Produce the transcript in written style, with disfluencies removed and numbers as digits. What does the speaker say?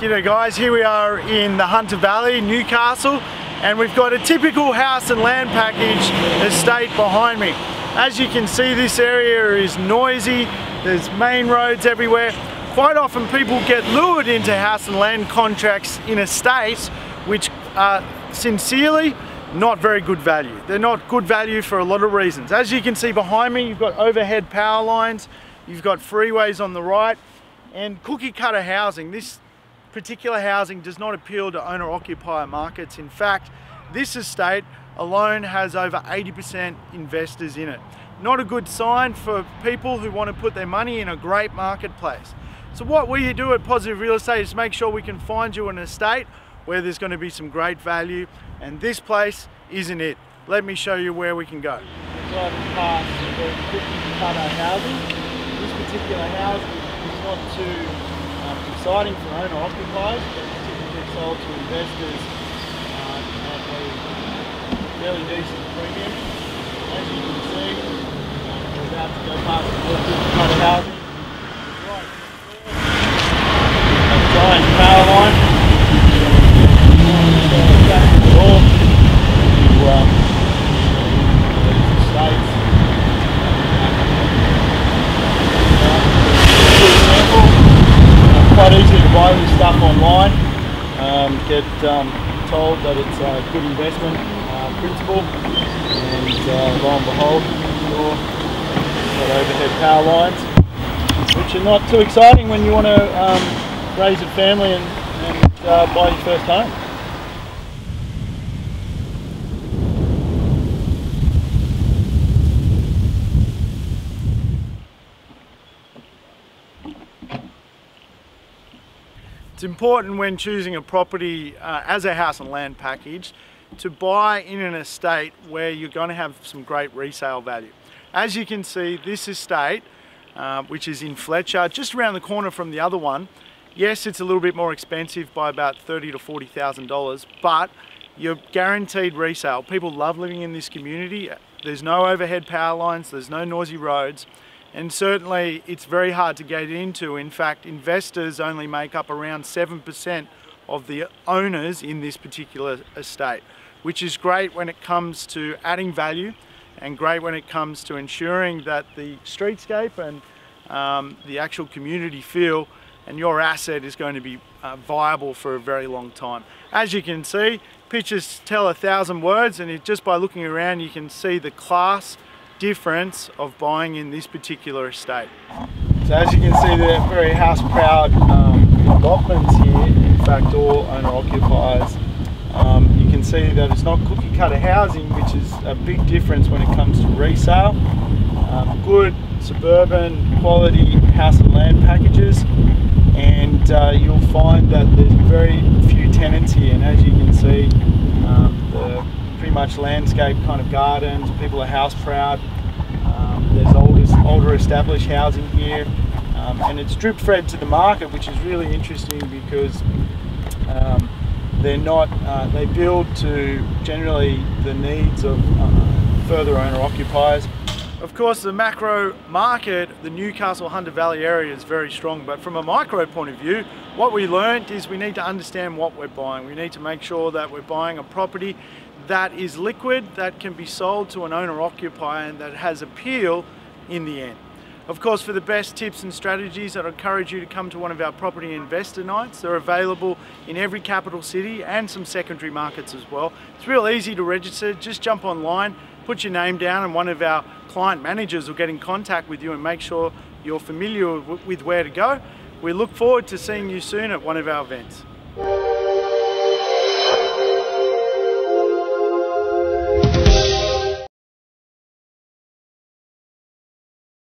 G'day guys, here we are in the Hunter Valley, Newcastle, and we've got a typical house and land package estate behind me. As you can see, this area is noisy, there's main roads everywhere. Quite often people get lured into house and land contracts in estates which are sincerely not very good value. They're not good value for a lot of reasons. As you can see behind me, you've got overhead power lines, you've got freeways on the right, and cookie cutter housing. This particular housing does not appeal to owner-occupier markets. In fact, this estate alone has over 80% investors in it. Not a good sign for people who want to put their money in a great marketplace. So what we do at Positive Real Estate is make sure we can find you an estate where there's going to be some great value, and this place isn't it. Let me show you where we can go. We're driving past the cookie cutter housing. This particular housing is not too exciting for owner-occupiers, but it's typically sold to investors at a fairly decent premium. As you can see, we're about to go past the cookie cutter housing. Right, a giant power line. Back to the door to estates. Quite easy to buy this stuff online, get told that it's a good investment principle, and lo and behold, you've got overhead power lines, which are not too exciting when you want to raise a family and buy your first home. It's important when choosing a property as a house and land package to buy in an estate where you're going to have some great resale value. As you can see, this estate, which is in Fletcher, just around the corner from the other one, yes, it's a little bit more expensive by about $30,000 to $40,000, but you're guaranteed resale. People love living in this community. There's no overhead power lines, there's no noisy roads. And certainly it's very hard to get into. In fact, investors only make up around 7% of the owners in this particular estate, which is great when it comes to adding value and great when it comes to ensuring that the streetscape and the actual community feel and your asset is going to be viable for a very long time. As you can see, pictures tell 1,000 words, and just by looking around you can see the class difference of buying in this particular estate. So as you can see, they're very house proud allotments here, in fact all owner occupiers. You can see that it's not cookie cutter housing, which is a big difference when it comes to resale. Good suburban quality house and land packages, and you'll find that there's very few tenants here, and as you can see, the pretty much landscape kind of gardens. People are house proud. There's older established housing here, and it's drip fed to the market, which is really interesting because they build to generally the needs of further owner occupiers. Of course, the macro market, the Newcastle Hunter Valley area is very strong, but from a micro point of view, what we learned is we need to understand what we're buying. We need to make sure that we're buying a property that is liquid, that can be sold to an owner-occupier, and that has appeal in the end. Of course, for the best tips and strategies, I'd encourage you to come to one of our property investor nights. They're available in every capital city and some secondary markets as well. It's real easy to register. Just jump online, put your name down, and one of our client managers will get in contact with you and make sure you're familiar with where to go. We look forward to seeing you soon at one of our events.